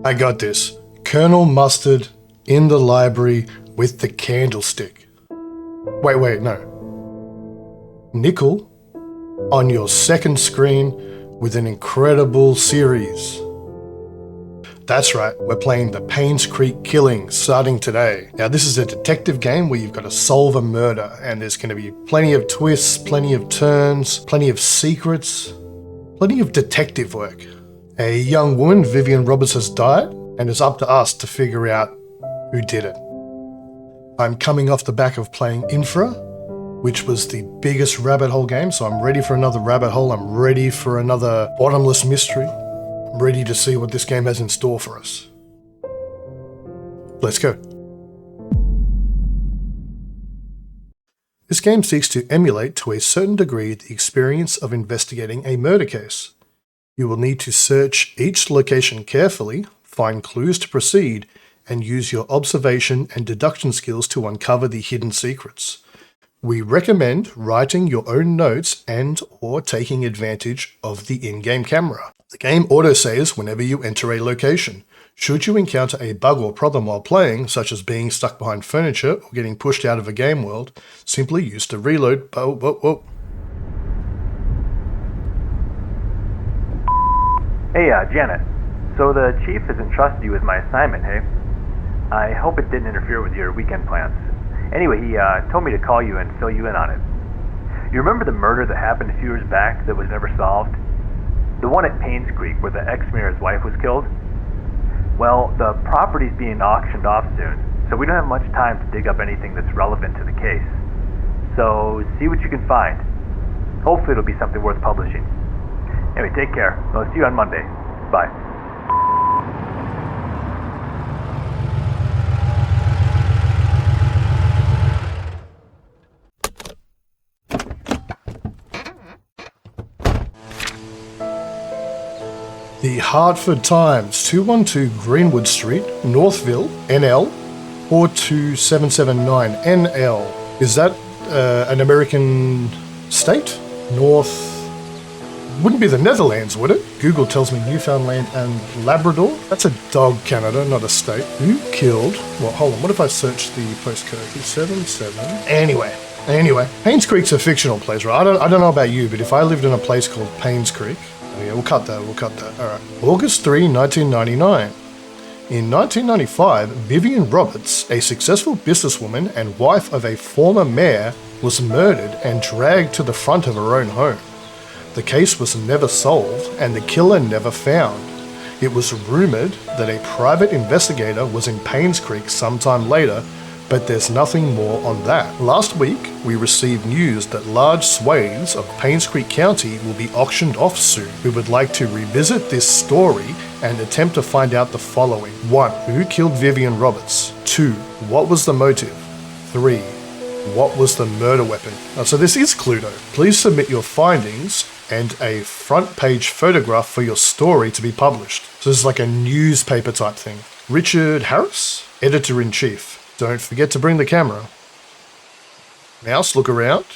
I got this. Colonel Mustard in the library with the candlestick. Wait, no. Nickel on your second screen with an incredible series. That's right, we're playing the Painscreek Killings starting today. Now this is a detective game where you've got to solve a murder, and there's going to be plenty of twists, plenty of turns, plenty of secrets, plenty of detective work. A young woman, Vivian Roberts, has died, and it's up to us to figure out who did it. I'm coming off the back of playing Infra, which was the biggest rabbit hole game, so I'm ready for another rabbit hole. I'm ready for another bottomless mystery. I'm ready to see what this game has in store for us. Let's go. This game seeks to emulate to a certain degree the experience of investigating a murder case. You will need to search each location carefully, find clues to proceed, and use your observation and deduction skills to uncover the hidden secrets. We recommend writing your own notes and/or taking advantage of the in-game camera. The game autosaves whenever you enter a location. Should you encounter a bug or problem while playing, such as being stuck behind furniture or getting pushed out of a game world, simply use the reload. Hey, Janet. So the chief has entrusted you with my assignment, hey? I hope it didn't interfere with your weekend plans. Anyway, he told me to call you and fill you in on it. You remember the murder that happened a few years back that was never solved? The one at Painscreek where the ex-mayor's wife was killed? Well, the property's being auctioned off soon, so we don't have much time to dig up anything that's relevant to the case. So, see what you can find. Hopefully it'll be something worth publishing. Anyway, take care. I'll see you on Monday. Bye. The Hartford Times, 212 Greenwood Street, Northville, NL, 42779 NL. Is that an American state? Wouldn't be the Netherlands, would it? Google tells me Newfoundland and Labrador. That's a dog, Canada, not a state. Who killed? Well, hold on. What if I search the postcode? 277. Anyway, Painscreek's a fictional place, right? I don't know about you, but if I lived in a place called Painscreek, yeah, we'll cut that. All right. August 3, 1999. In 1995, Vivian Roberts, a successful businesswoman and wife of a former mayor, was murdered and dragged to the front of her own home. The case was never solved and the killer never found. It was rumored that a private investigator was in Painscreek sometime later, but there's nothing more on that. Last week, we received news that large swathes of Painscreek County will be auctioned off soon. We would like to revisit this story and attempt to find out the following. 1. Who killed Vivian Roberts? 2. What was the motive? 3. What was the murder weapon? So this is Cluedo. Please submit your findings and a front page photograph for your story to be published. So this is like a newspaper type thing. Richard Harris, Editor-in-Chief. Don't forget to bring the camera. Mouse, look around.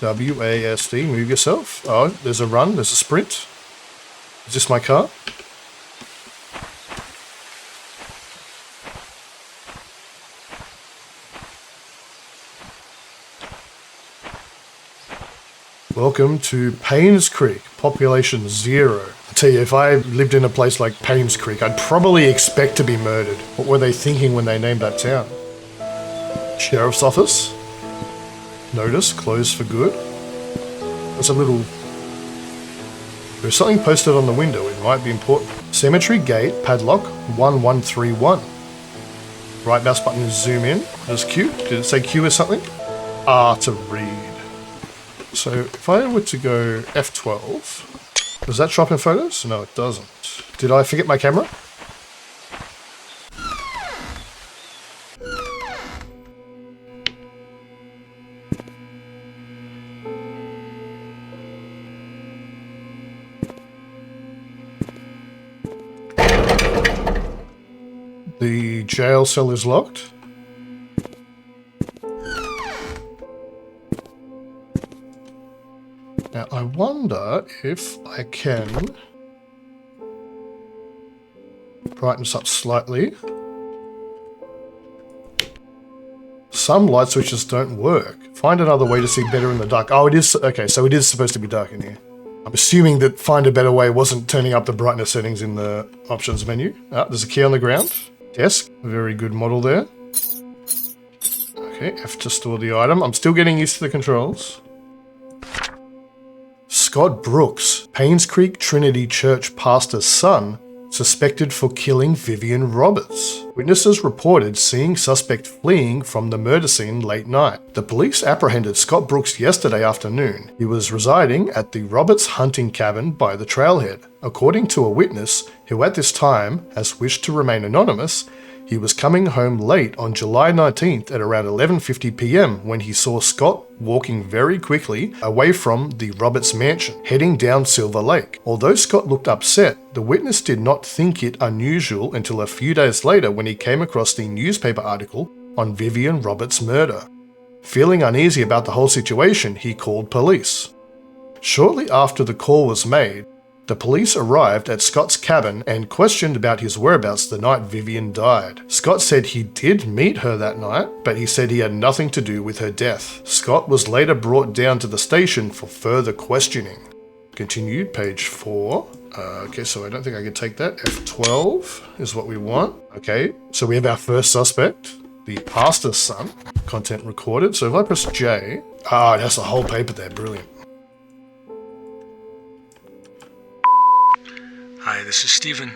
WASD, move yourself. Oh, there's a run, there's a sprint. Is this my car? Welcome to Painscreek, population 0. I tell you, if I lived in a place like Painscreek, I'd probably expect to be murdered. What were they thinking when they named that town? Sheriff's office. Notice, closed for good. There's something posted on the window, it might be important. Cemetery gate, padlock, 1131. Right mouse button is zoom in. There's Q. Did it say Q or something? R to read. So if I were to go F12, does that show up in photos? No, it doesn't. Did I forget my camera? The jail cell is locked. Now, I wonder if I can Brightness up slightly. Some light switches don't work. Find another way to see better in the dark. Oh, it is. Okay, so it is supposed to be dark in here. I'm assuming that find a better way wasn't turning up the brightness settings in the options menu. Ah, there's a key on the ground. Desk. Very good model there. Okay, F to store the item. I'm still getting used to the controls. Scott Brooks, Painscreek Trinity Church pastor's son, suspected for killing Vivian Roberts. Witnesses reported seeing suspect fleeing from the murder scene late night. The police apprehended Scott Brooks yesterday afternoon. He was residing at the Roberts hunting cabin by the trailhead. According to a witness, who at this time has wished to remain anonymous, he was coming home late on July 19th at around 11:50 p.m. when he saw Scott walking very quickly away from the Roberts mansion, heading down Silver Lake. Although Scott looked upset, the witness did not think it unusual until a few days later when he came across the newspaper article on Vivian Roberts' murder. Feeling uneasy about the whole situation, he called police. Shortly after the call was made, the police arrived at Scott's cabin and questioned about his whereabouts the night Vivian died. Scott said he did meet her that night, but he said he had nothing to do with her death. Scott was later brought down to the station for further questioning. Continued, page 4. Okay, so I don't think I can take that. F12 is what we want. Okay, so we have our first suspect, the pastor's son. Content recorded. So if I press J, it has the whole paper there. Brilliant. Hi, this is Steven.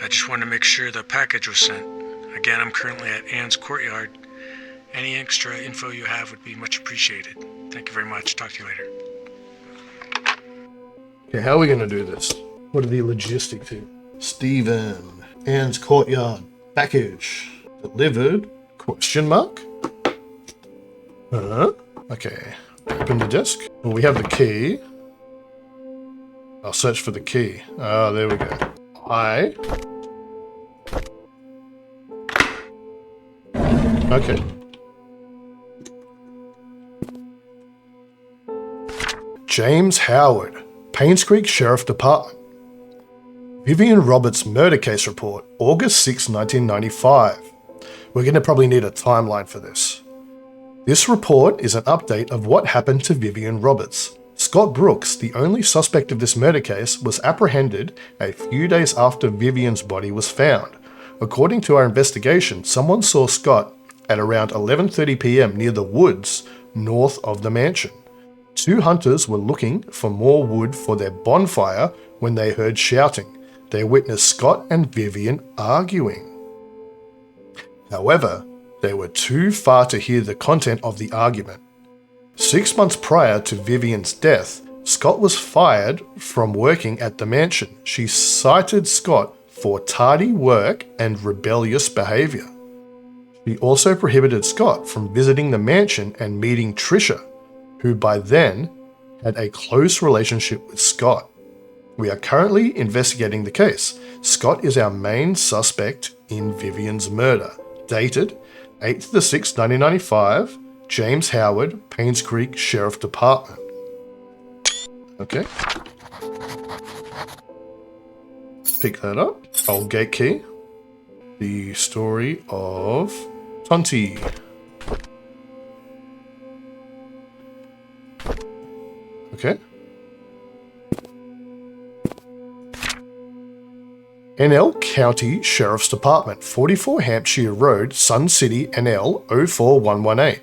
I just wanted to make sure the package was sent. Again, I'm currently at Anne's courtyard. Any extra info you have would be much appreciated. Thank you very much. Talk to you later. Okay, how are we going to do this? What are the logistics here? Steven, Anne's courtyard, package, delivered, question mark? Okay, open the desk. Well, we have the key. I'll search for the key. There we go. Okay. James Howard, Painscreek Sheriff Department. Vivian Roberts murder case report, August 6, 1995. We're going to probably need a timeline for this. This report is an update of what happened to Vivian Roberts. Scott Brooks, the only suspect of this murder case, was apprehended a few days after Vivian's body was found. According to our investigation, someone saw Scott at around 11:30 p.m. near the woods north of the mansion. Two hunters were looking for more wood for their bonfire when they heard shouting. They witnessed Scott and Vivian arguing. However, they were too far to hear the content of the argument. 6 months prior to Vivian's death, Scott was fired from working at the mansion. She cited Scott for tardy work and rebellious behavior. She also prohibited Scott from visiting the mansion and meeting Trisha, who by then had a close relationship with Scott. We are currently investigating the case. Scott is our main suspect in Vivian's murder. Dated 8/6/1995, James Howard, Painscreek Sheriff Department. Okay. Pick that up. Old gate key. The story of Tonti. Okay. NL County Sheriff's Department, 44 Hampshire Road, Sun City, NL 04118.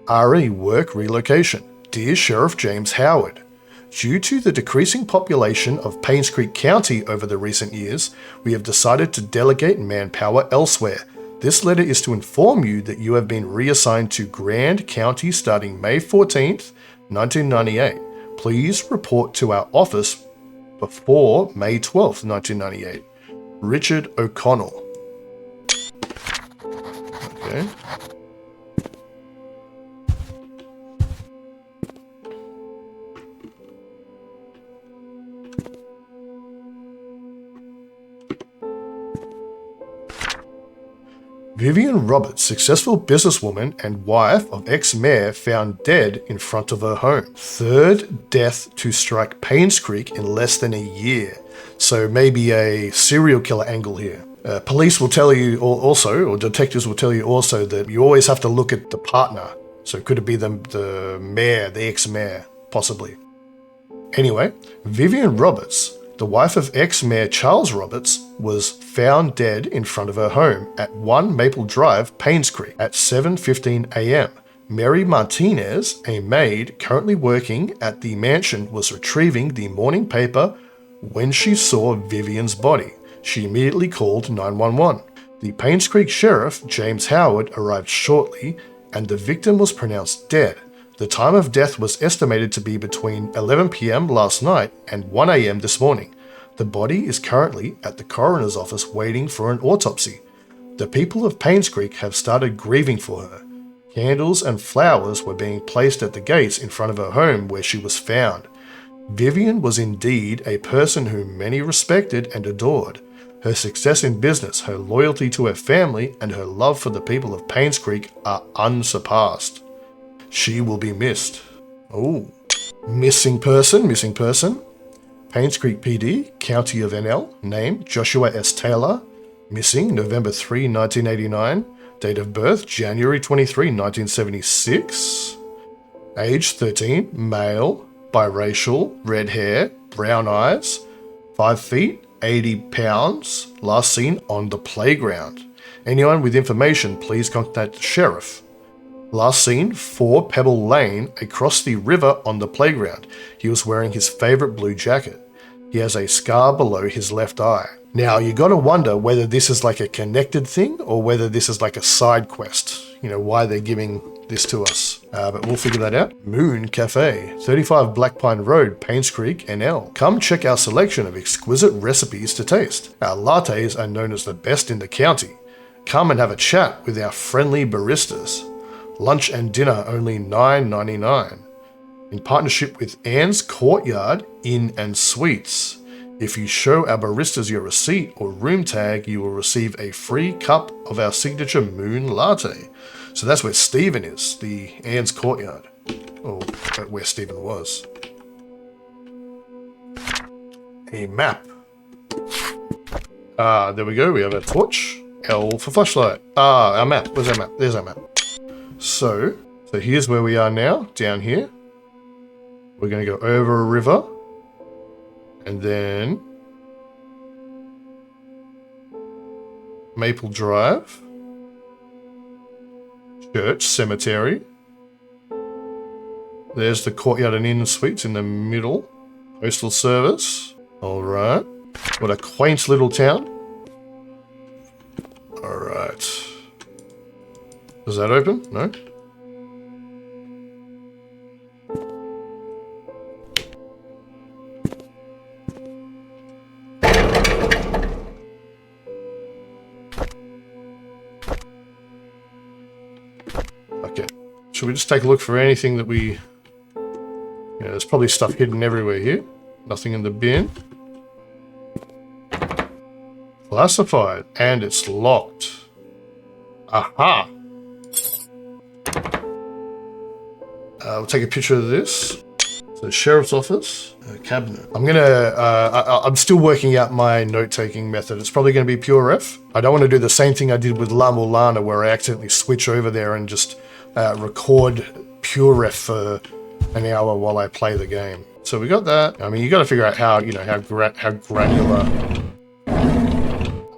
RE Work Relocation. Dear Sheriff James Howard, due to the decreasing population of Painscreek County over the recent years, we have decided to delegate manpower elsewhere. This letter is to inform you that you have been reassigned to Grand County starting May 14th, 1998. Please report to our office before May 12th, 1998. Richard O'Connell. Okay. Vivian Roberts, successful businesswoman and wife of ex-mayor, found dead in front of her home. Third death to strike Painscreek in less than a year. So maybe a serial killer angle here. Police will tell you also, or detectives will tell you also, that you always have to look at the partner. So could it be the mayor, the ex-mayor, possibly? Anyway, Vivian Roberts, the wife of ex-mayor Charles Roberts, was found dead in front of her home at 1 Maple Drive, Painscreek, at 7:15 a.m. Mary Martinez, a maid currently working at the mansion, was retrieving the morning paper when she saw Vivian's body. She immediately called 911. The Painscreek Sheriff, James Howard, arrived shortly, and the victim was pronounced dead. The time of death was estimated to be between 11 p.m. last night and 1 a.m. this morning. The body is currently at the coroner's office waiting for an autopsy. The people of Painscreek have started grieving for her. Candles and flowers were being placed at the gates in front of her home where she was found. Vivian was indeed a person whom many respected and adored. Her success in business, her loyalty to her family, and her love for the people of Painscreek are unsurpassed. She will be missed. Oh. Missing person. Painscreek PD, County of NL, name Joshua S. Taylor, missing November 3, 1989, date of birth January 23, 1976, age 13, male, biracial, red hair, brown eyes, 5 feet, 80 pounds, last seen on the playground. Anyone with information, please contact the sheriff. Last seen 4 Pebble Lane across the river on the playground. He was wearing his favorite blue jacket. He has a scar below his left eye. Now, you gotta wonder whether this is like a connected thing or whether this is like a side quest. You know, why they're giving this to us. But we'll figure that out. Moon Cafe, 35 Black Pine Road, Painscreek, NL. Come check our selection of exquisite recipes to taste. Our lattes are known as the best in the county. Come and have a chat with our friendly baristas. Lunch and dinner only $9.99. In partnership with Anne's Courtyard Inn and Suites. If you show our baristas your receipt or room tag, you will receive a free cup of our signature Moon Latte. So that's where Stephen is, the Anne's Courtyard. Or where Stephen was. A map. There we go. We have a torch. L for flashlight. Our map. Where's our map? There's our map. So here's where we are now, down here. We're going to go over a river. And then Maple Drive. Church, cemetery. There's the Courtyard and Inn Suites in the middle. Postal service. Alright. What a quaint little town. Alright. Does that open? No? Okay. Should we just take a look for anything that we... Yeah, there's probably stuff hidden everywhere here. Nothing in the bin. Classified. And it's locked. Aha! We'll take a picture of this. So, sheriff's office, cabinet. I'm still working out my note-taking method. It's probably going to be pure F. I don't want to do the same thing I did with La Mulana, where I accidentally switch over there and just record pure F for an hour while I play the game. So we got that. I mean, you got to figure out how granular.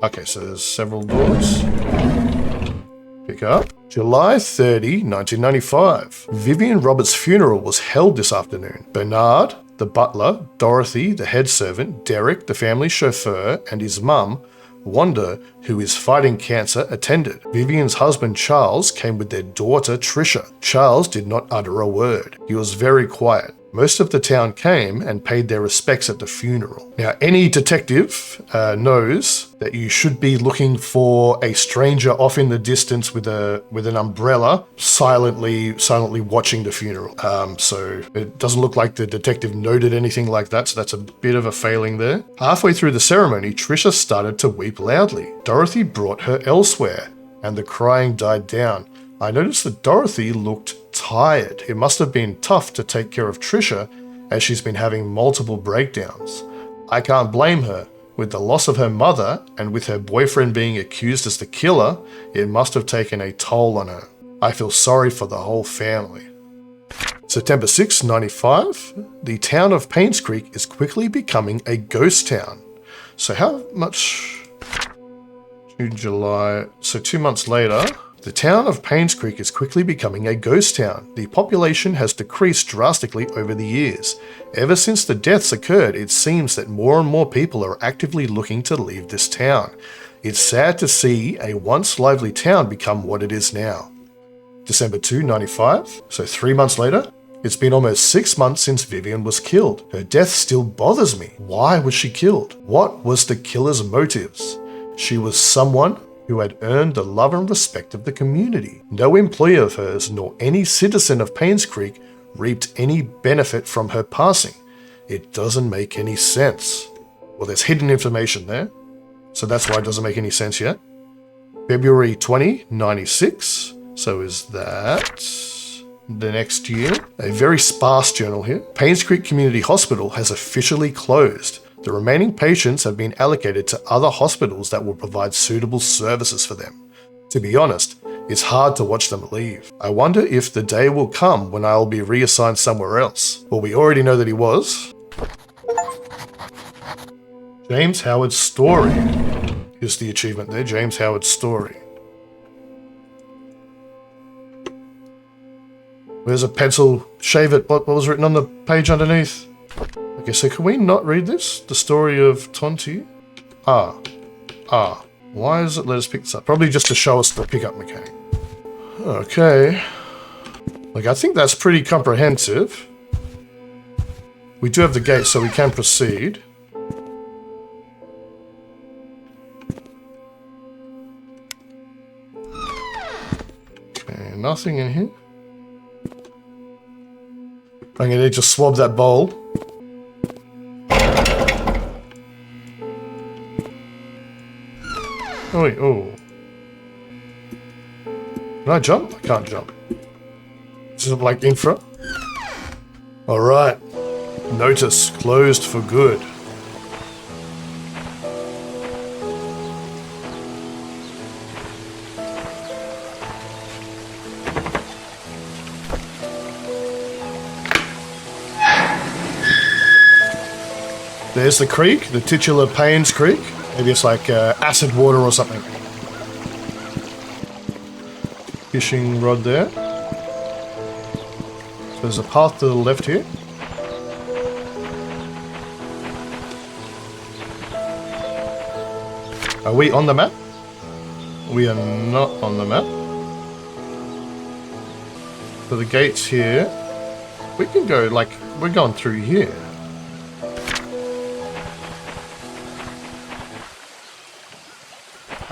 Okay, so there's several doors. Pick up. July 30, 1995. Vivian Roberts' funeral was held this afternoon. Bernard, the butler, Dorothy, the head servant, Derek, the family chauffeur, and his mum, Wanda, who is fighting cancer, attended. Vivian's husband, Charles, came with their daughter, Trisha. Charles did not utter a word. He was very quiet. Most of the town came and paid their respects at the funeral. Now, any detective knows that you should be looking for a stranger off in the distance with an umbrella, silently watching the funeral. So it doesn't look like the detective noted anything like that, so that's a bit of a failing there. Halfway through the ceremony, Trisha started to weep loudly. Dorothy brought her elsewhere, and the crying died down. I noticed that Dorothy looked tired. It must have been tough to take care of Trisha, as she's been having multiple breakdowns. I can't blame her. With the loss of her mother, and with her boyfriend being accused as the killer, it must have taken a toll on her. I feel sorry for the whole family. September 6, 95. The town of Painscreek is quickly becoming a ghost town. So how much... June, July... So 2 months later... The town of Painscreek is quickly becoming a ghost town. The population has decreased drastically over the years. Ever since the deaths occurred, it seems that more and more people are actively looking to leave this town. It's sad to see a once lively town become what it is now. December 2, 95. So 3 months later, it's been almost 6 months since Vivian was killed. Her death still bothers me. Why was she killed? What was the killer's motives? She was someone who had earned the love and respect of the community. No employee of hers nor any citizen of Painscreek reaped any benefit from her passing. It doesn't make any sense. Well, there's hidden information there, so that's why it doesn't make any sense yet. February 20, 96. So is that the next year? A very sparse journal here. Painscreek Community Hospital has officially closed. The remaining patients have been allocated to other hospitals that will provide suitable services for them. To be honest, it's hard to watch them leave. I wonder if the day will come when I'll be reassigned somewhere else. Well, we already know that he was. James Howard's story is the achievement there. James Howard's story. Where's a pencil? Shave it. What was written on the page underneath? Okay, so can we not read this? The story of Tonti? Why does it let us pick this up? Probably just to show us the pickup mechanic. Okay. Like, I think that's pretty comprehensive. We do have the gate, so we can proceed. Okay, nothing in here. I'm gonna need to swab that bowl. Oh wait, oh. Can I jump? I can't jump. This is like infra. Alright. Notice, closed for good. There's the creek, the titular Painscreek. Maybe it's like acid water or something. Fishing rod there. So there's a path to the left here. Are we on the map? We are not on the map. So the gate's here. We can go, like, we're going through here.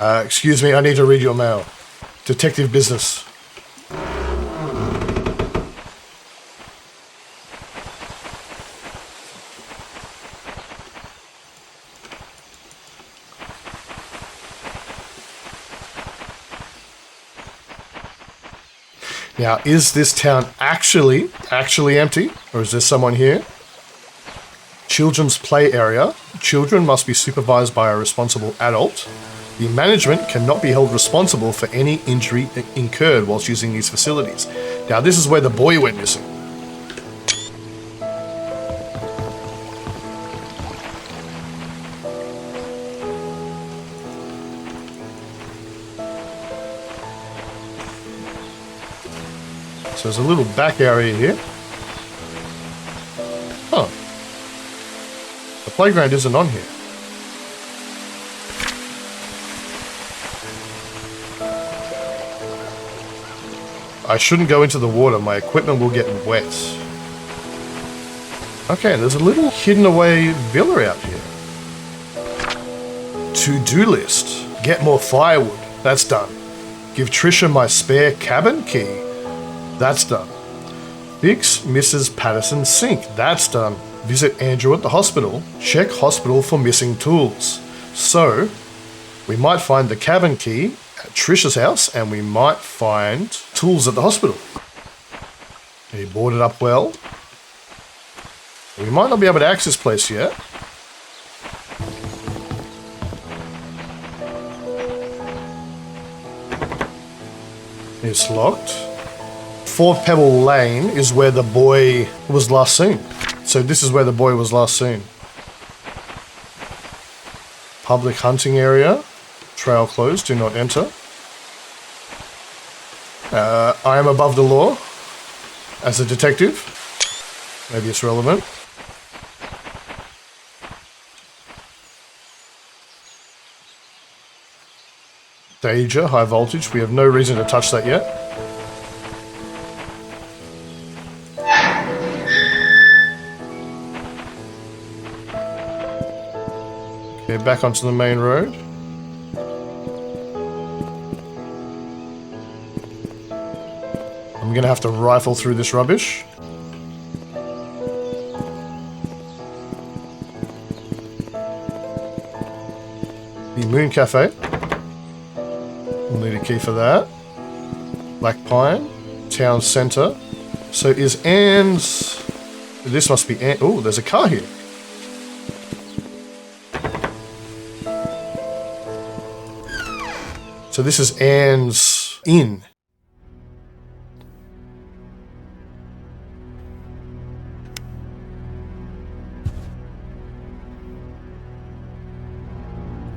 Excuse me, I need to read your mail. Detective business. Now, is this town actually empty? Or is there someone here? Children's play area. Children must be supervised by a responsible adult. The management cannot be held responsible for any injury incurred whilst using these facilities. Now, this is where the boy went missing. So there's a little back area here. Huh. The playground isn't on here. I shouldn't go into the water. My equipment will get wet. Okay, there's a little hidden away villa out here. To-do list. Get more firewood. That's done. Give Trisha my spare cabin key. That's done. Fix Mrs. Patterson's sink. That's done. Visit Andrew at the hospital. Check hospital for missing tools. So, we might find the cabin key at Trisha's house, and we might find tools at the hospital. He boarded up well. We might not be able to access this place yet. It's locked. Fort Pebble Lane is where the boy was last seen. So this is where the boy was last seen. Public hunting area. Trail closed. Do not enter. I am above the law as a detective. Maybe it's relevant. Danger, high voltage. We have no reason to touch that yet. Okay, back onto the main road. I'm gonna have to rifle through this rubbish. The Moon Cafe. We'll need a key for that. Black Pine. Town Centre. So is Anne's... This must be Anne... Oh, there's a car here. So this is Anne's Inn.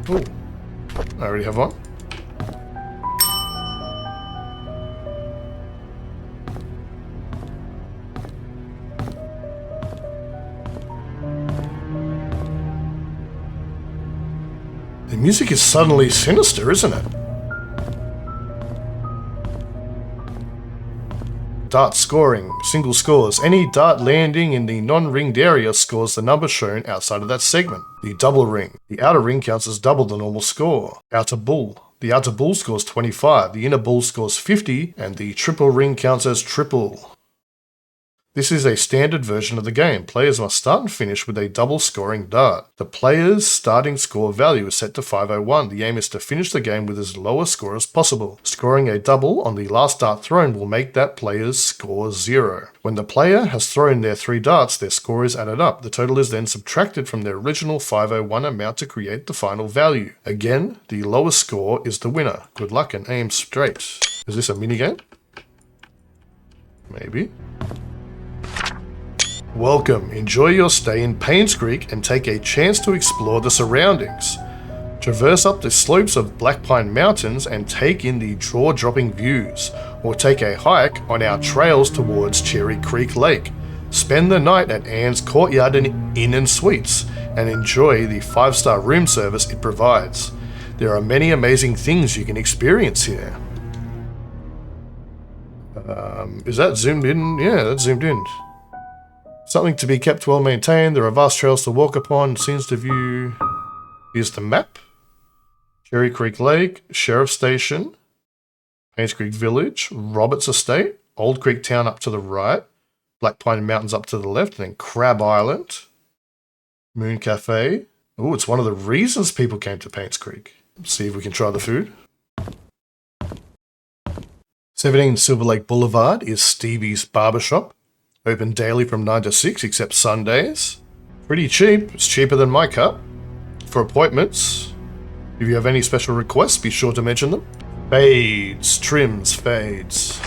Oh, I already have one. The music is suddenly sinister, isn't it? Dart scoring. Single scores. Any dart landing in the non-ringed area scores the number shown outside of that segment. The double ring. The outer ring counts as double the normal score. Outer bull. The outer bull scores 25, the inner bull scores 50, and the triple ring counts as triple. This is a standard version of the game. Players must start and finish with a double scoring dart. The player's starting score value is set to 501. The aim is to finish the game with as low a score as possible. Scoring a double on the last dart thrown will make that player's score 0. When the player has thrown their 3 darts, their score is added up. The total is then subtracted from their original 501 amount to create the final value. Again, the lowest score is the winner. Good luck and aim straight. Is this a minigame? Maybe. Welcome. Enjoy your stay in Painscreek and take a chance to explore the surroundings. Traverse up the slopes of Black Pine Mountains and take in the jaw-dropping views, or take a hike on our trails towards Cherry Creek Lake. Spend the night at Anne's Courtyard Inn and Suites and enjoy the 5-star room service it provides. There are many amazing things you can experience here. Is that zoomed in? Yeah, that's zoomed in. Something to be kept well maintained. There are vast trails to walk upon, scenes to view. Here's the map. Cherry Creek Lake, Sheriff Station, Painscreek Village, Roberts Estate, Old Creek Town up to the right, Black Pine Mountains up to the left, and then Crab Island, Moon Cafe. Oh, it's one of the reasons people came to Painscreek. Let's see if we can try the food. 17 Silver Lake Boulevard is Stevie's Barbershop. Open daily from 9 to 6 except Sundays. Pretty cheap. It's cheaper than my cut. For appointments, if you have any special requests, be sure to mention them. Fades. Trims. Fades.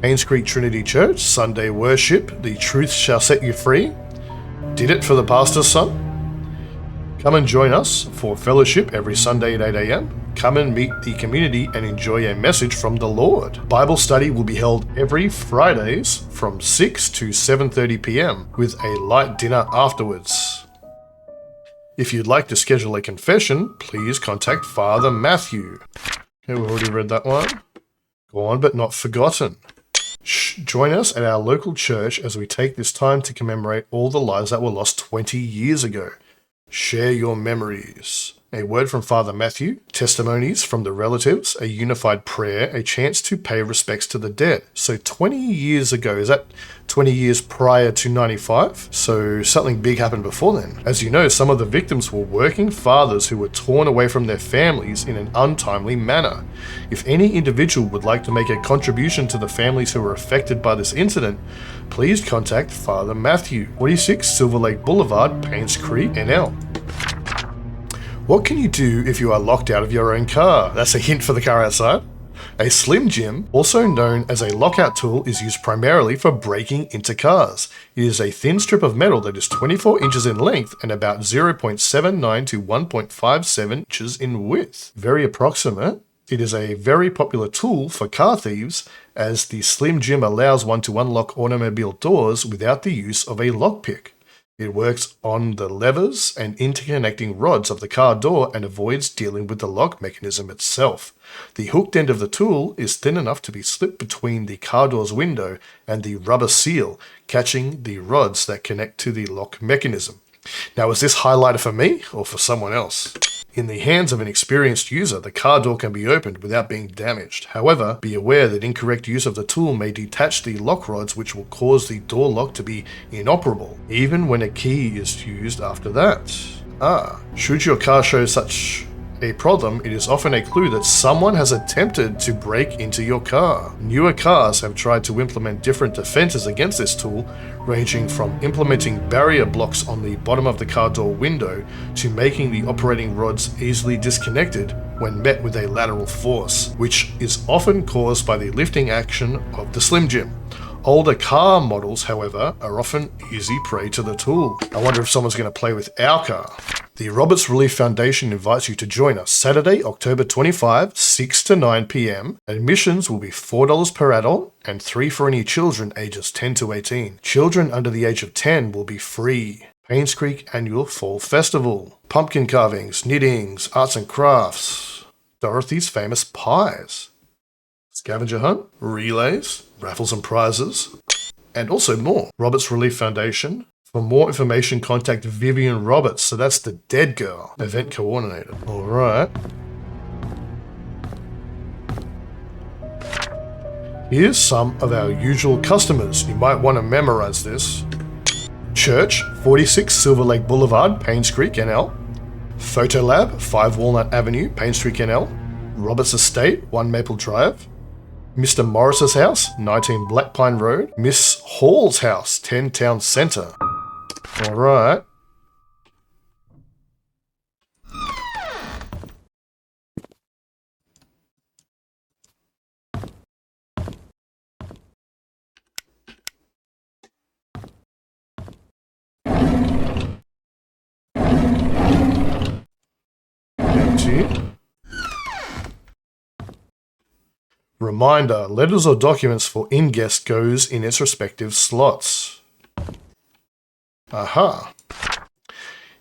Painscreek Trinity Church. Sunday worship. The truth shall set you free. Did it for the pastor's son. Come and join us for fellowship every Sunday at 8 a.m. Come and meet the community and enjoy a message from the Lord. Bible study will be held every Fridays from 6 to 7:30 p.m. with a light dinner afterwards. If you'd like to schedule a confession, please contact Father Matthew. Okay, we've already read that one. Gone but not forgotten. Join us at our local church as we take this time to commemorate all the lives that were lost 20 years ago. Share your memories. A word from Father Matthew, testimonies from the relatives, a unified prayer, a chance to pay respects to the dead. So 20 years ago, is that 20 years prior to 95? So something big happened before then. As you know, some of the victims were working fathers who were torn away from their families in an untimely manner. If any individual would like to make a contribution to the families who were affected by this incident, please contact Father Matthew, 46 Silver Lake Boulevard, Painscreek, NL. What can you do if you are locked out of your own car? That's a hint for the car outside. A Slim Jim, also known as a lockout tool, is used primarily for breaking into cars. It is a thin strip of metal that is 24 inches in length and about 0.79 to 1.57 inches in width. Very approximate. It is a very popular tool for car thieves, as the Slim Jim allows one to unlock automobile doors without the use of a lockpick. It works on the levers and interconnecting rods of the car door and avoids dealing with the lock mechanism itself. The hooked end of the tool is thin enough to be slipped between the car door's window and the rubber seal, catching the rods that connect to the lock mechanism. Now, is this highlighted for me or for someone else? In the hands of an experienced user, the car door can be opened without being damaged. However, be aware that incorrect use of the tool may detach the lock rods, which will cause the door lock to be inoperable, even when a key is used after that. Should your car show such a problem, it is often a clue that someone has attempted to break into your car. Newer cars have tried to implement different defenses against this tool, ranging from implementing barrier blocks on the bottom of the car door window to making the operating rods easily disconnected when met with a lateral force, which is often caused by the lifting action of the Slim Jim. Older car models, however, are often easy prey to the tool. I wonder if someone's going to play with our car. The Roberts Relief Foundation invites you to join us Saturday, October 25, 6 to 9 p.m. Admissions will be $4 per adult and $3 for any children ages 10 to 18. Children under the age of 10 will be free. Painscreek Annual Fall Festival. Pumpkin carvings, knittings, arts and crafts. Dorothy's famous pies. Scavenger hunt, relays, raffles and prizes, and also more. Roberts Relief Foundation. For more information, contact Vivian Roberts. So that's the dead girl, event coordinator. All right. Here's some of our usual customers. You might want to memorize this. Church, 46 Silver Lake Boulevard, Painscreek, NL. Photolab, 5 Walnut Avenue, Painscreek, NL. Roberts Estate, 1 Maple Drive. Mr. Morris's house, 19 Black Pine Road. Miss Hall's house, 10 Town Centre. All right. Empty. Reminder, letters or documents for in-guest goes in its respective slots. Aha.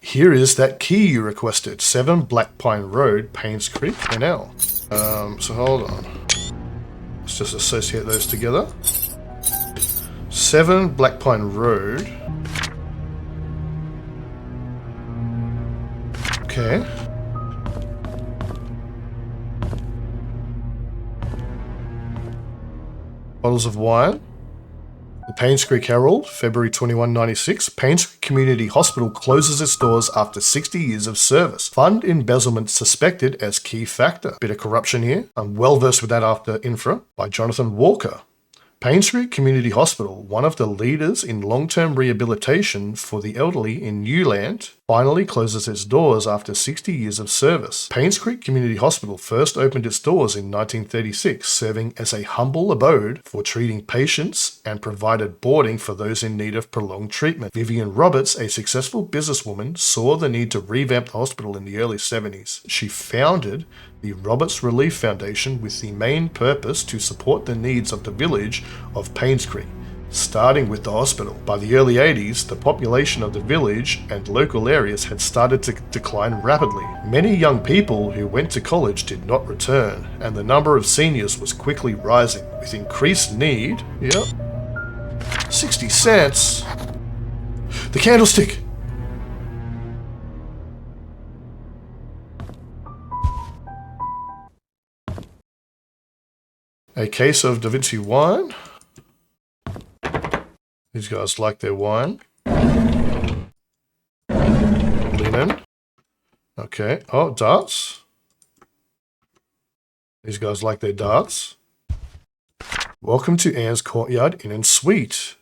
Here is that key you requested. 7 Black Pine Road, Painscreek, NL. So hold on. Let's just associate those together. 7 Black Pine Road. Okay. Bottles of wine. The Painscreek Herald, February 21, 96. Painscreek Community Hospital closes its doors after 60 years of service. Fund embezzlement suspected as key factor. Bit of corruption here. I'm well versed with that after Infra by Jonathan Walker. Painscreek Community Hospital, one of the leaders in long-term rehabilitation for the elderly in Newland, finally closes its doors after 60 years of service. Painscreek Community Hospital first opened its doors in 1936, serving as a humble abode for treating patients and provided boarding for those in need of prolonged treatment. Vivian Roberts, a successful businesswoman, saw the need to revamp the hospital in the early 70s. She founded the Roberts Relief Foundation with the main purpose to support the needs of the village of Painscreek, starting with the hospital. By the early 80s, the population of the village and local areas had started to decline rapidly. Many young people who went to college did not return, and the number of seniors was quickly rising. With increased need, 60 cents. The candlestick! A case of Da Vinci wine. These guys like their wine. Linen. Okay. Oh, darts. These guys like their darts. Welcome to Anne's Courtyard Inn and Suite.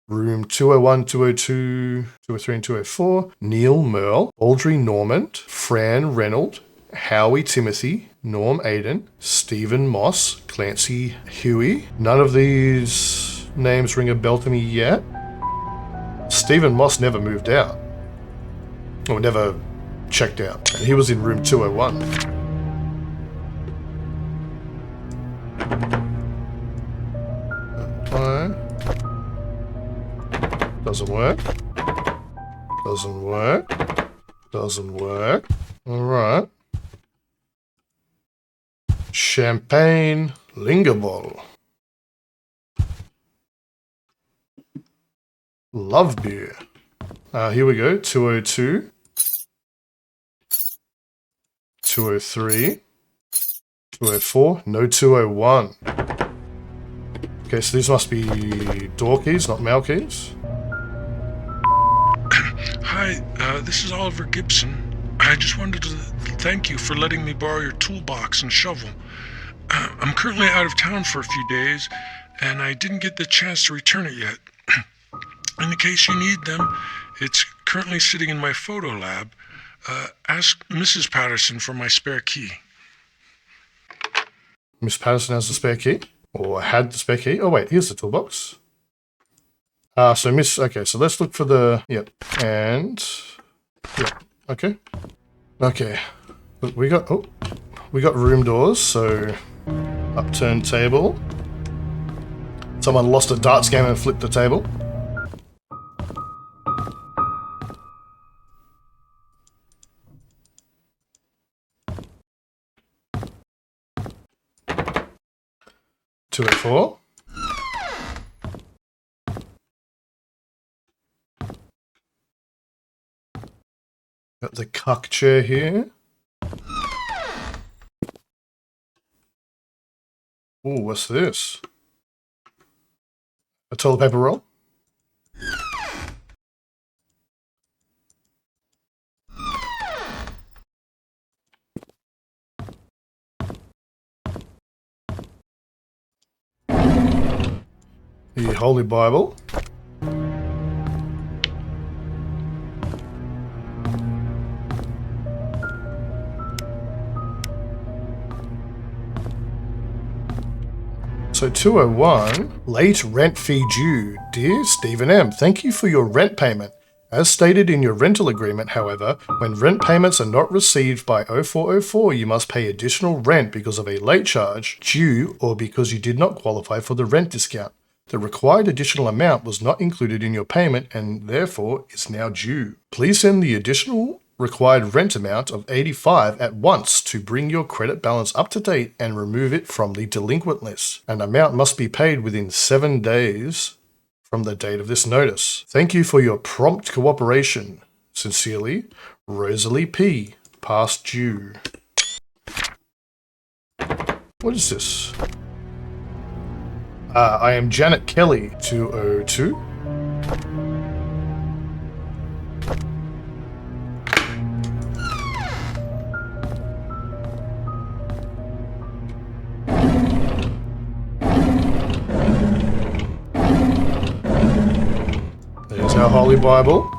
Room 201, 202, 203 and 204. Neil Merle, Audrey Normand, Fran Reynolds, Howie Timothy, Norm Aiden, Stephen Moss, Clancy Huey. None of these names ring a bell to me yet. Stephen Moss never moved out. Or never checked out. And he was in room 201. Doesn't work. Doesn't work. Doesn't work. Alright. Champagne Linger Bottle. Love beer. Here we go. 202. 203. 204. No 201. Okay, so these must be door keys, not mail keys. Hi, this is Oliver Gibson. I just wanted to thank you for letting me borrow your toolbox and shovel. I'm currently out of town for a few days, and I didn't get the chance to return it yet. In the case you need them, it's currently sitting in my photo lab. Ask Mrs. Patterson for my spare key. Miss Patterson has the spare key? Or had the spare key? Oh wait, here's the toolbox. Okay, so let's look for the, yep, and, yep, okay. Okay, look, we got room doors, so, upturned table. Someone lost a darts game and flipped the table. Two at four. Got the cuck chair here. Ooh, what's this? A toilet paper roll? The Holy Bible. So 201, late rent fee due. Dear Stephen M., thank you for your rent payment. As stated in your rental agreement, however, when rent payments are not received by 0404, you must pay additional rent because of a late charge due or because you did not qualify for the rent discount. The required additional amount was not included in your payment and therefore is now due. Please send the additional required rent amount of $85 at once to bring your credit balance up to date and remove it from the delinquent list. An amount must be paid within 7 days from the date of this notice. Thank you for your prompt cooperation. Sincerely, Rosalie P. Past due. What is this? I am Janet Kelly, 202. There's our Holy Bible.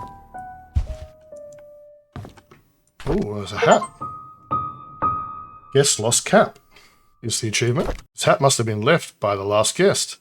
Oh, there's a hat. Guest lost cap. Is the achievement. This hat must have been left by the last guest.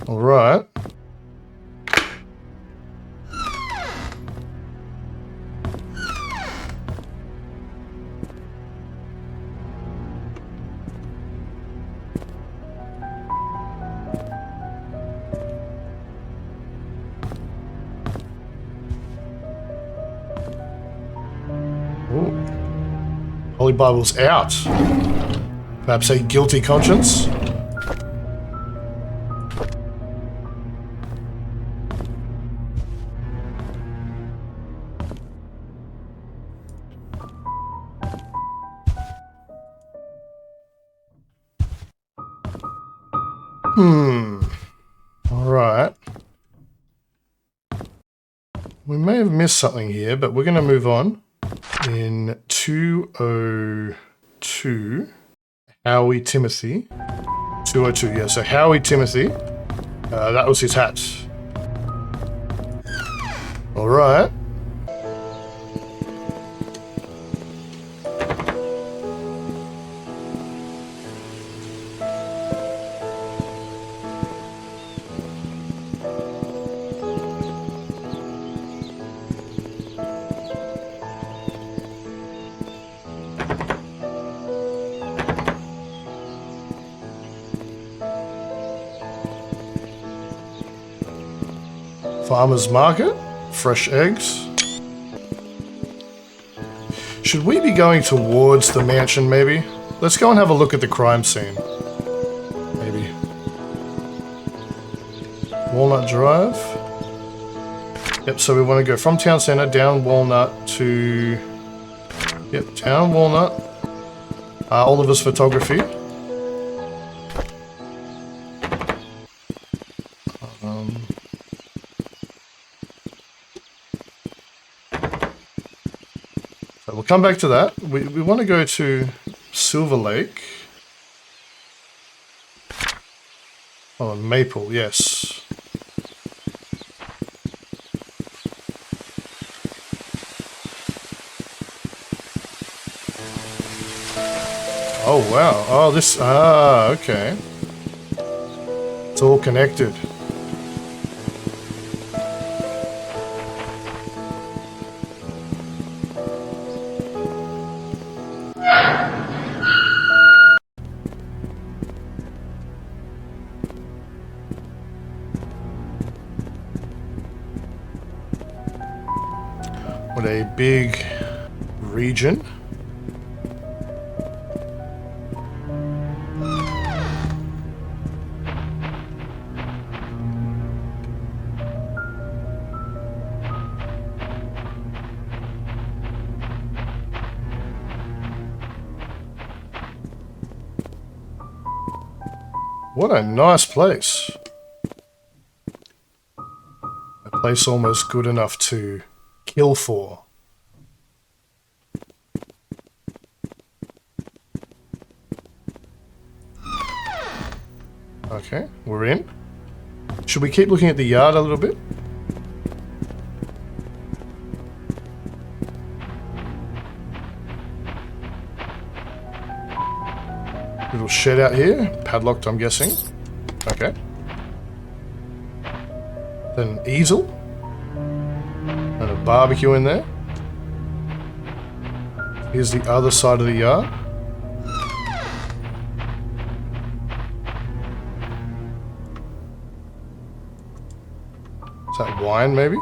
All right. Holy Bible's out. Perhaps a guilty conscience? Alright. We may have missed something here, but we're going to move on. In 202, Howie Timothy. 202, yeah, so Howie Timothy. That was his hat. Alright. Farmer's Market, fresh eggs. Should we be going towards the mansion, maybe? Let's go and have a look at the crime scene. Maybe. Walnut Drive. Yep, so we want to go from town center down Walnut to... Yep, down Walnut. Oliver's Photography. We'll come back to that. We want to go to Silver Lake. Oh, Maple, yes. Oh, wow. Oh, this... Ah, okay. It's all connected. What a big region. What a nice place. A place almost good enough to kill for. Okay, we're in. Should we keep looking at the yard a little bit? Little shed out here, padlocked, I'm guessing. Okay. Then an easel. And a barbecue in there. Here's the other side of the yard. Is that wine, maybe?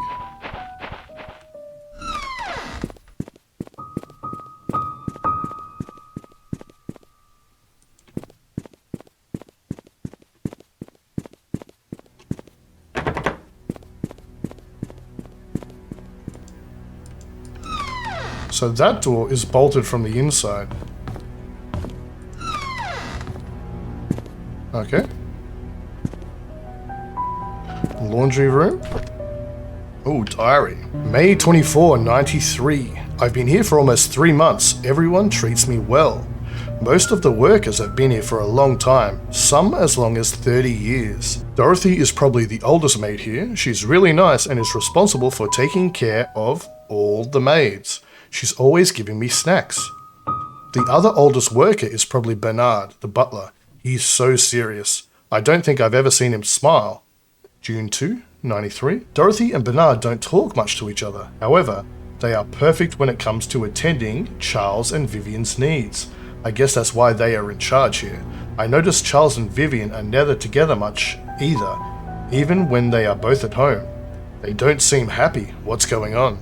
So that door is bolted from the inside. Okay. Laundry room. Oh, diary. May 24, 93. I've been here for almost 3 months. Everyone treats me well. Most of the workers have been here for a long time, some as long as 30 years. Dorothy is probably the oldest maid here. She's really nice and is responsible for taking care of all the maids. She's always giving me snacks. The other oldest worker is probably Bernard, the butler. He's so serious. I don't think I've ever seen him smile. June 2, 93. Dorothy and Bernard don't talk much to each other. However, they are perfect when it comes to attending Charles and Vivian's needs. I guess that's why they are in charge here. I notice Charles and Vivian are never together much either, even when they are both at home. They don't seem happy. What's going on?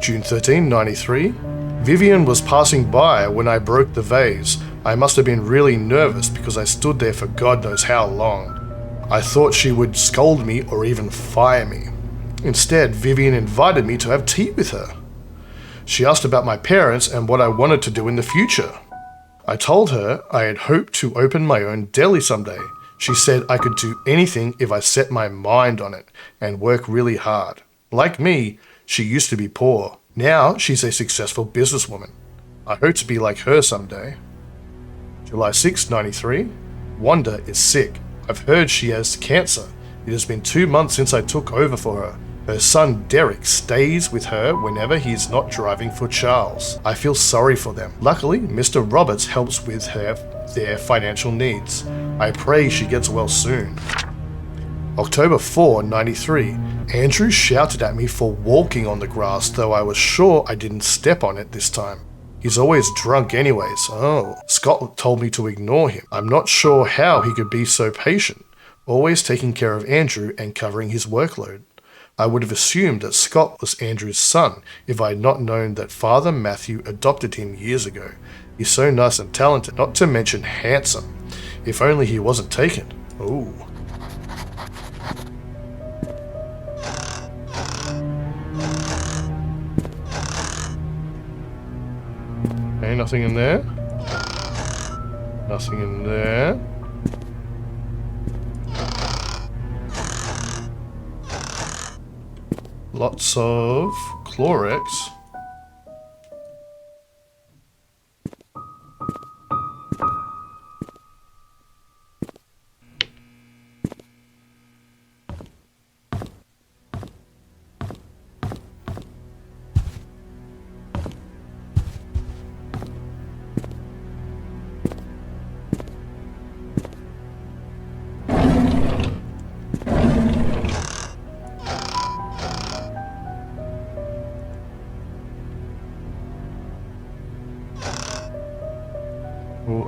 June 13, 93. Vivian was passing by when I broke the vase. I must have been really nervous because I stood there for God knows how long. I thought she would scold me or even fire me. Instead, Vivian invited me to have tea with her. She asked about my parents and what I wanted to do in the future. I told her I had hoped to open my own deli someday. She said I could do anything if I set my mind on it and work really hard. Like me, she used to be poor. Now she's a successful businesswoman. I hope to be like her someday. July 6, 93. Wanda is sick. I've heard she has cancer. It has been 2 months since I took over for her. Her son Derek stays with her whenever he is not driving for Charles. I feel sorry for them. Luckily, Mr. Roberts helps with their financial needs. I pray she gets well soon. October 4, 93. Andrew shouted at me for walking on the grass, though I was sure I didn't step on it this time. He's always drunk anyways. Oh, Scott told me to ignore him. I'm not sure how he could be so patient, always taking care of Andrew and covering his workload. I would have assumed that Scott was Andrew's son if I had not known that Father Matthew adopted him years ago. He's so nice and talented, not to mention handsome. If only he wasn't taken. Ooh. Okay, nothing in there. Nothing in there. Lots of Clorox.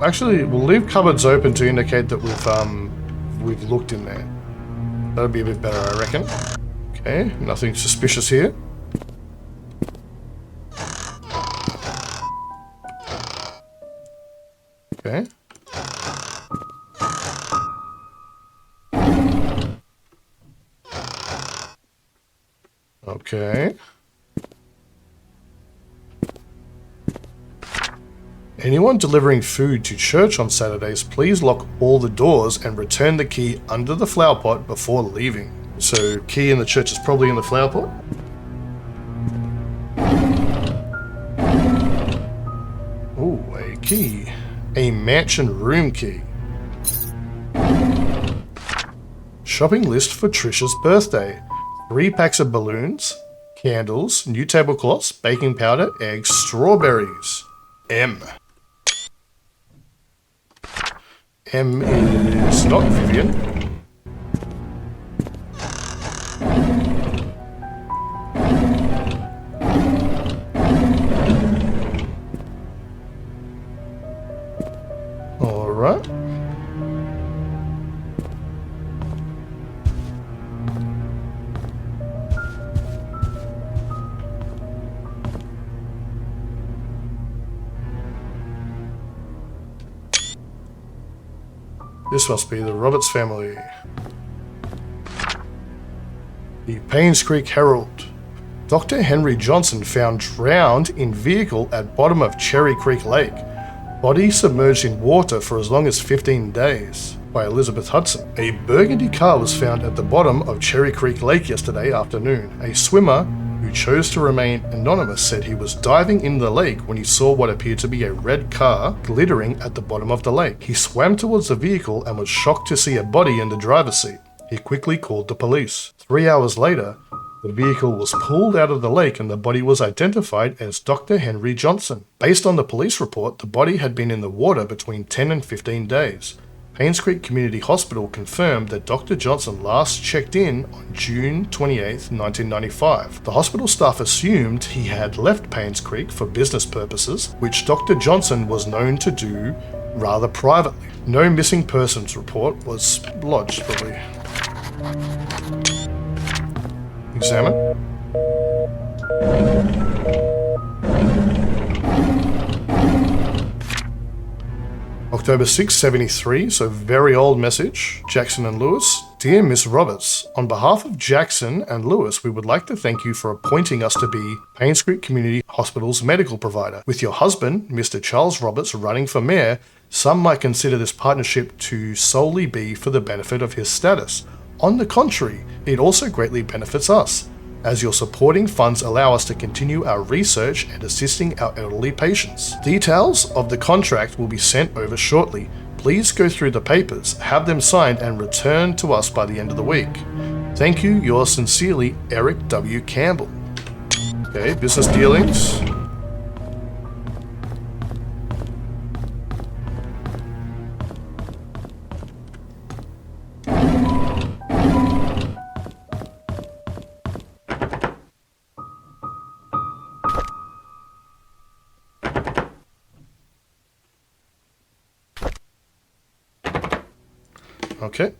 Actually, we'll leave cupboards open to indicate that we've looked in there. That'll be a bit better, I reckon. Okay, nothing suspicious here. Okay. Okay. Anyone delivering food to church on Saturdays, please lock all the doors and return the key under the flower pot before leaving. So, key in the church is probably in the flower pot. Ooh, a key. A mansion room key. Shopping list for Trisha's birthday. 3 packs of balloons, candles, new tablecloths, baking powder, eggs, strawberries. M. M is not Vivian. All right. This must be the Roberts family. The Painscreek Herald. Dr. Henry Johnson found drowned in vehicle at bottom of Cherry Creek Lake. Body submerged in water for as long as 15 days. By Elizabeth Hudson. A burgundy car was found at the bottom of Cherry Creek Lake yesterday afternoon. A swimmer who chose to remain anonymous said he was diving in the lake when he saw what appeared to be a red car glittering at the bottom of the lake. He swam towards the vehicle and was shocked to see a body in the driver's seat. He quickly called the police. 3 hours later, the vehicle was pulled out of the lake and the body was identified as Dr. Henry Johnson. Based on the police report, the body had been in the water between 10 and 15 days. Painscreek Community Hospital confirmed that Dr. Johnson last checked in on June 28, 1995. The hospital staff assumed he had left Painscreek for business purposes, which Dr. Johnson was known to do rather privately. No missing persons report was lodged, probably. Examine. October 6, 73, so very old message. Jackson and Lewis. Dear Miss Roberts, on behalf of Jackson and Lewis, we would like to thank you for appointing us to be Painscreek Community Hospital's medical provider. With your husband, Mr. Charles Roberts, running for mayor, some might consider this partnership to solely be for the benefit of his status. On the contrary, it also greatly benefits us, as your supporting funds allow us to continue our research and assisting our elderly patients. Details of the contract will be sent over shortly. Please go through the papers, have them signed, and return to us by the end of the week. Thank you, yours sincerely, Eric W. Campbell. Okay, business dealings. Okay.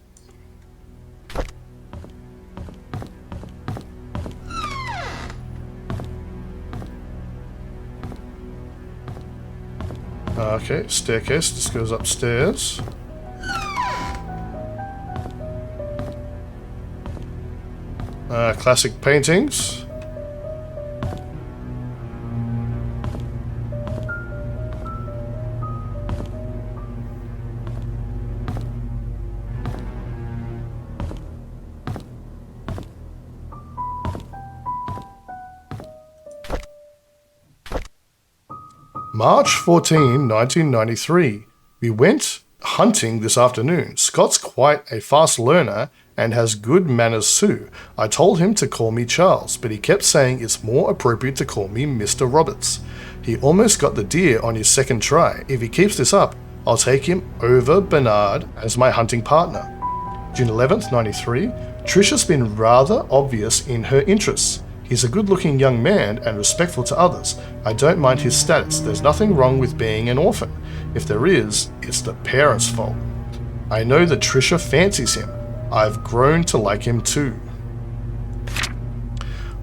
Okay, staircase. This goes upstairs. Classic paintings. March 14, 1993. We went hunting this afternoon. Scott's quite a fast learner and has good manners too. I told him to call me Charles, but he kept saying it's more appropriate to call me Mr. Roberts. He almost got the deer on his second try. If he keeps this up, I'll take him over Bernard as my hunting partner. June 11th, 93. Trisha's been rather obvious in her interests. He's a good-looking young man and respectful to others. I don't mind his status. There's nothing wrong with being an orphan. If there is, it's the parents' fault. I know that Trisha fancies him. I've grown to like him too.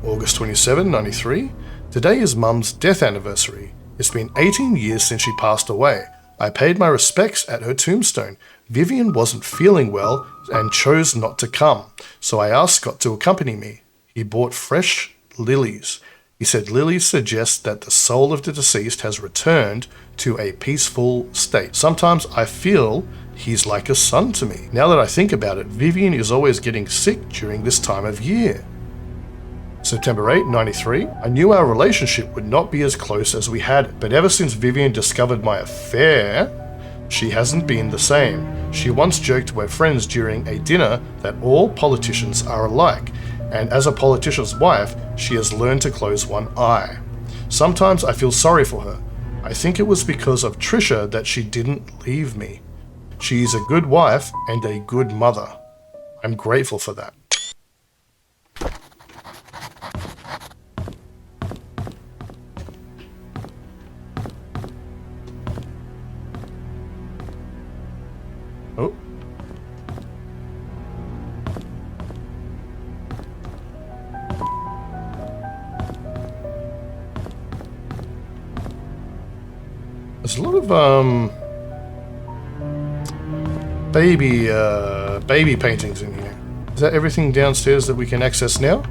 August 27, 93. Today is Mum's death anniversary. It's been 18 years since she passed away. I paid my respects at her tombstone. Vivian wasn't feeling well and chose not to come, so I asked Scott to accompany me. He bought fresh lilies. He said lilies suggest that the soul of the deceased has returned to a peaceful state. Sometimes I feel he's like a son to me. Now that I think about it, Vivian is always getting sick during this time of year. September 8, 93. I knew our relationship would not be as close as we had, but ever since Vivian discovered my affair, she hasn't been the same. She once joked to her friends during a dinner that all politicians are alike, and as a politician's wife, she has learned to close one eye. Sometimes I feel sorry for her. I think it was because of Trisha that she didn't leave me. She is a good wife and a good mother. I'm grateful for that. Oh. There's a lot of baby paintings in here. Is that everything downstairs that we can access now?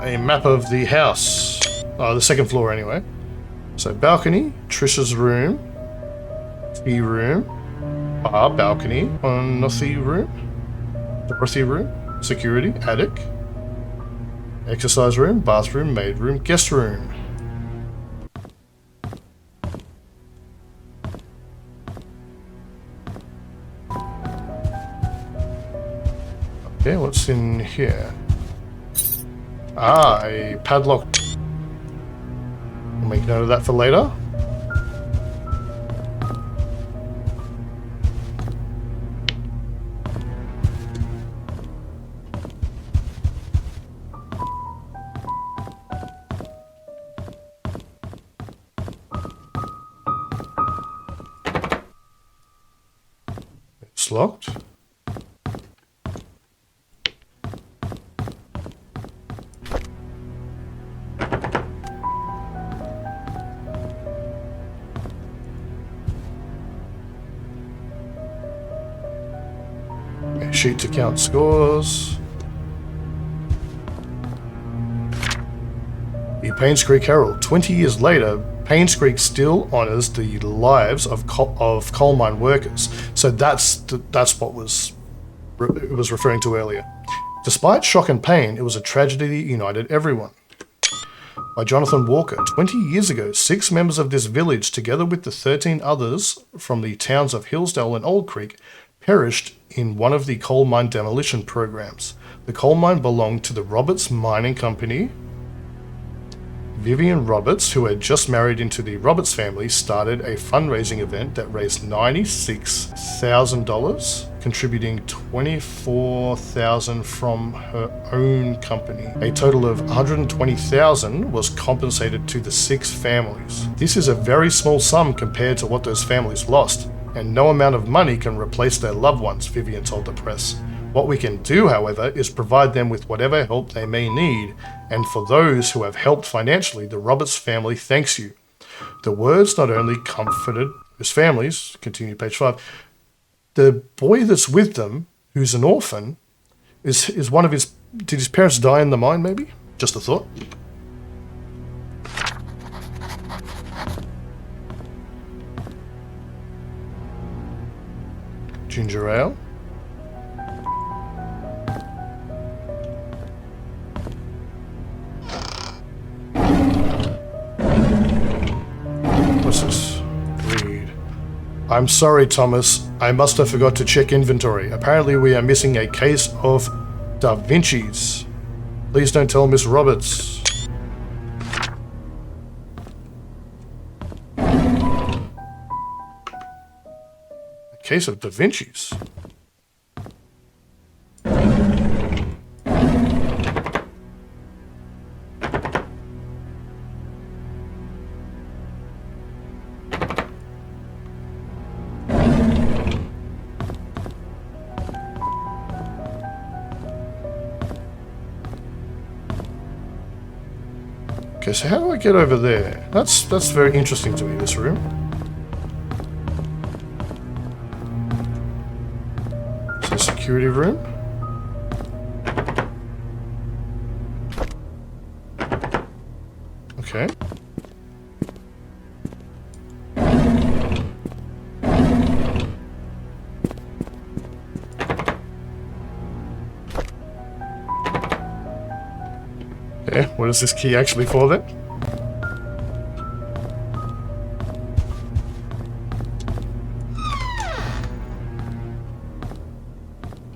A map of the house. Oh, the second floor anyway. So balcony, Trisha's room, tea room, bar, balcony, Dorothy room, security, attic, exercise room, bathroom, maid room, guest room. Okay, what's in here? A padlock. We'll make note of that for later. It's locked. A sheet to count scores. The Painscreek Herald. 20 years later, Painscreek still honours the lives of coal mine workers. So that's what it was referring to earlier. Despite shock and pain, it was a tragedy that united everyone. By Jonathan Walker. 20 years ago, 6 members of this village, together with the 13 others from the towns of Hillsdale and Old Creek, perished in one of the coal mine demolition programs. The coal mine belonged to the Roberts Mining Company. Vivian Roberts, who had just married into the Roberts family, started a fundraising event that raised $96,000, contributing $24,000 from her own company. A total of $120,000 was compensated to the 6 families. This is a very small sum compared to what those families lost, and no amount of money can replace their loved ones, Vivian told the press. What we can do, however, is provide them with whatever help they may need, and for those who have helped financially, the Roberts family thanks you. The words not only comforted his families, continue page 5, the boy that's with them, who's an orphan, is one of his... Did his parents die in the mine, maybe? Just a thought. Ginger ale. What's this? Read. I'm sorry, Thomas. I must have forgot to check inventory. Apparently we are missing a case of Da Vinci's. Please don't tell Miss Roberts. A case of Da Vinci's. Okay, so how do I get over there? That's very interesting to me, this room. It's a security room. Okay. Okay, what is this key actually for then?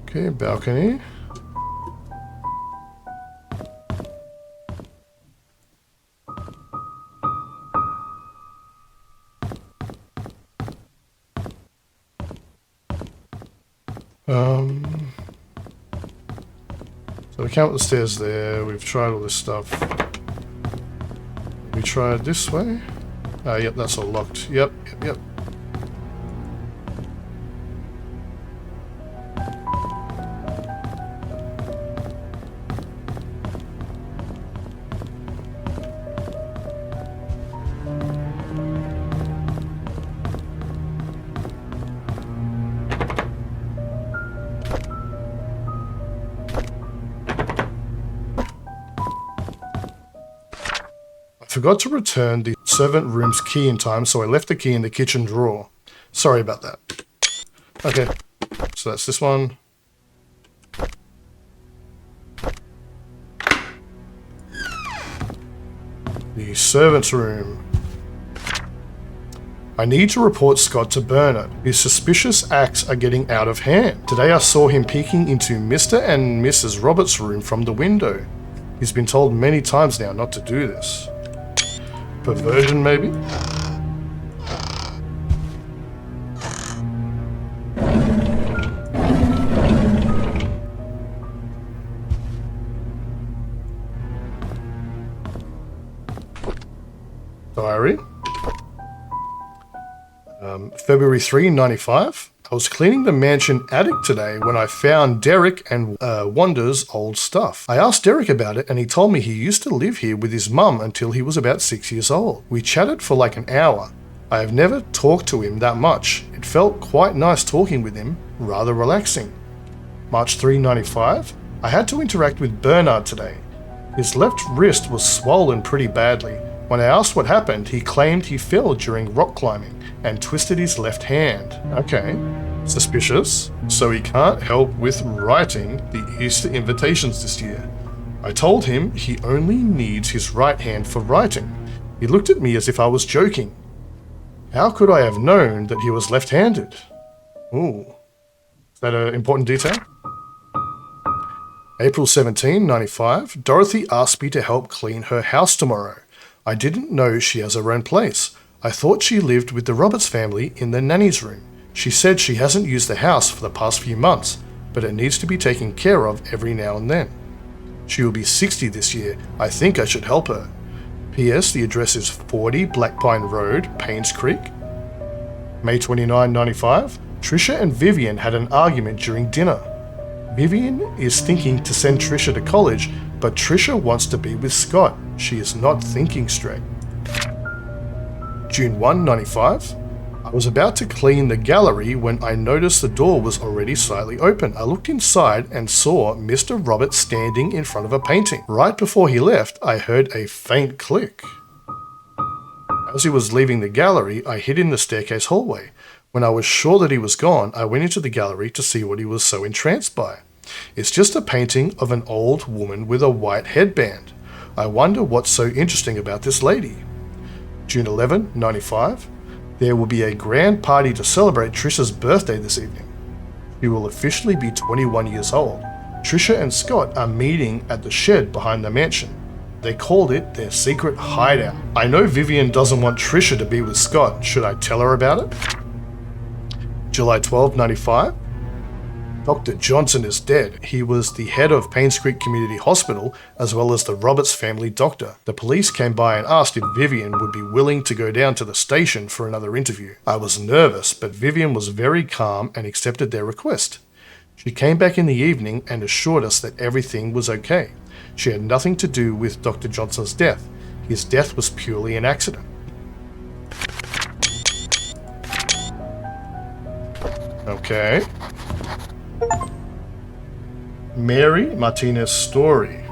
Okay, balcony. So we count the stairs there. We've tried all this stuff. We tried this way. Yep, that's all locked. Yep. I forgot to return the servant room's key in time, so I left the key in the kitchen drawer. Sorry about that. Okay, so that's this one. The servant's room. I need to report Scott to Bernard. His suspicious acts are getting out of hand. Today I saw him peeking into Mr. and Mrs. Roberts' room from the window. He's been told many times now not to do this. Perversion, maybe? Diary. February 3, 95. I was cleaning the mansion attic today when I found Derek and Wanda's old stuff. I asked Derek about it and he told me he used to live here with his mum until he was about 6 years old. We chatted for like an hour. I have never talked to him that much. It felt quite nice talking with him, rather relaxing. March 3, 95. I had to interact with Bernard today. His left wrist was swollen pretty badly. When I asked what happened, he claimed he fell during rock climbing and twisted his left hand. Okay, suspicious. So he can't help with writing the Easter invitations this year. I told him he only needs his right hand for writing. He looked at me as if I was joking. How could I have known that he was left-handed? Ooh, is that an important detail? April 17, 95. Dorothy asked me to help clean her house tomorrow. I didn't know she has her own place. I thought she lived with the Roberts family in the nanny's room. She said she hasn't used the house for the past few months, but it needs to be taken care of every now and then. She will be 60 this year. I think I should help her. P.S. The address is 40 Black Pine Road, Painscreek. May 29, 95. Trisha and Vivian had an argument during dinner. Vivian is thinking to send Trisha to college, but Trisha wants to be with Scott. She is not thinking straight. June 1, 95. I was about to clean the gallery when I noticed the door was already slightly open. I looked inside and saw Mr. Roberts standing in front of a painting. Right before he left, I heard a faint click. As he was leaving the gallery, I hid in the staircase hallway. When I was sure that he was gone, I went into the gallery to see what he was so entranced by. It's just a painting of an old woman with a white headband. I wonder what's so interesting about this lady. June 11, 95. There will be a grand party to celebrate Trisha's birthday this evening. She will officially be 21 years old. Trisha and Scott are meeting at the shed behind the mansion. They called it their secret hideout. I know Vivian doesn't want Trisha to be with Scott. Should I tell her about it? July 12, 95. Dr. Johnson is dead. He was the head of Painscreek Community Hospital as well as the Roberts family doctor. The police came by and asked if Vivian would be willing to go down to the station for another interview. I was nervous, but Vivian was very calm and accepted their request. She came back in the evening and assured us that everything was okay. She had nothing to do with Dr. Johnson's death. His death was purely an accident. Okay. Mary Martinez's story.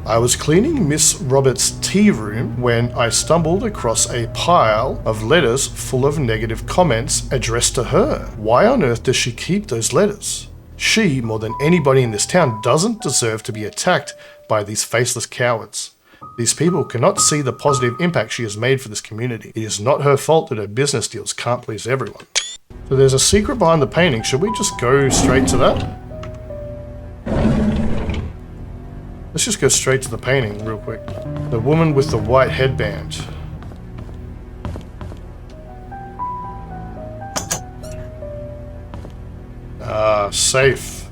I was cleaning Miss Roberts' tea room when I stumbled across a pile of letters full of negative comments addressed to her. Why on earth does she keep those letters? She, more than anybody in this town, doesn't deserve to be attacked by these faceless cowards. These people cannot see the positive impact she has made for this community. It is not her fault that her business deals can't please everyone. So there's a secret behind the painting. Should we just go straight to that? Let's just go straight to the painting real quick. The woman with the white headband. Safe.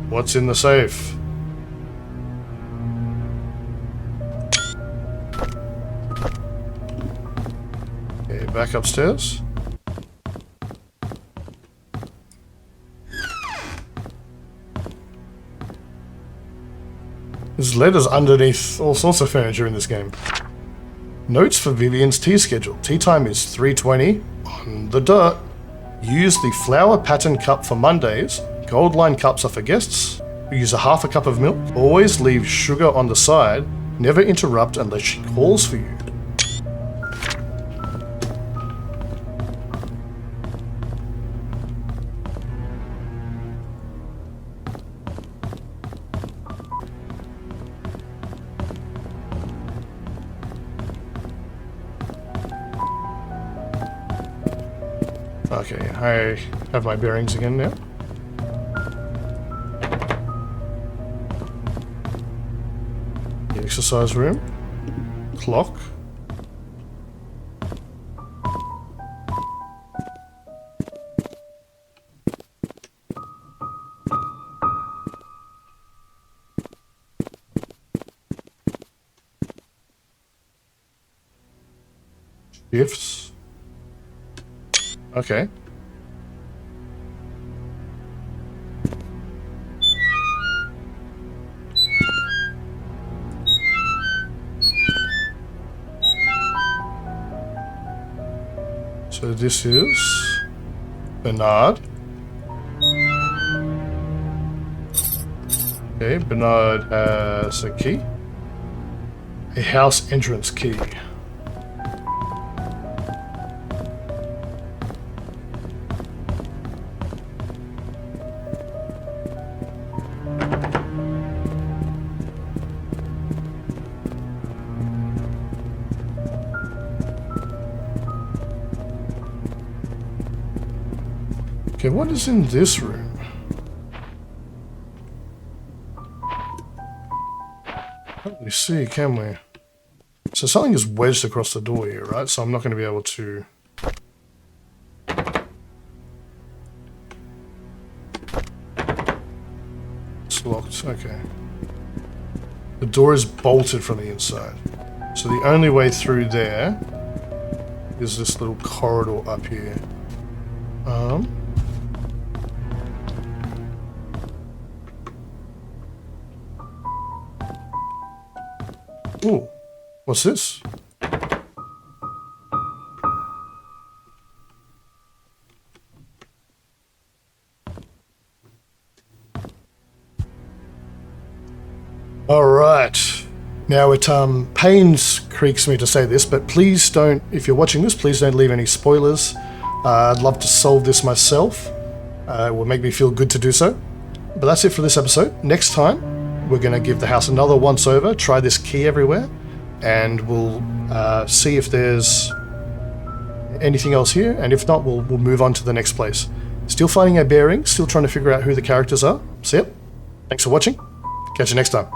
What's in the safe? Okay, back upstairs. There's letters underneath all sorts of furniture in this game. Notes for Vivian's tea schedule. Tea time is 3:20 on the dot. Use the flower pattern cup for Mondays. Gold line cups are for guests. Use a half a cup of milk. Always leave sugar on the side. Never interrupt unless she calls for you. Okay, I have my bearings again now. The exercise room. Clock. Shifts. Okay. So this is Bernard. Okay, Bernard has a key. A house entrance key. Okay, what is in this room? Can't really see, can we? So something is wedged across the door here, right? So I'm not going to be able to... It's locked, okay. The door is bolted from the inside. So the only way through there is this little corridor up here. Ooh, what's this? All right. Now it pains me to say this, but please don't, if you're watching this, please don't leave any spoilers. I'd love to solve this myself. It will make me feel good to do so. But that's it for this episode. Next time, we're going to give the house another once over, try this key everywhere, and we'll see if there's anything else here, and if not, we'll move on to the next place. Still finding our bearings, still trying to figure out who the characters are. So yep, thanks for watching. Catch you next time.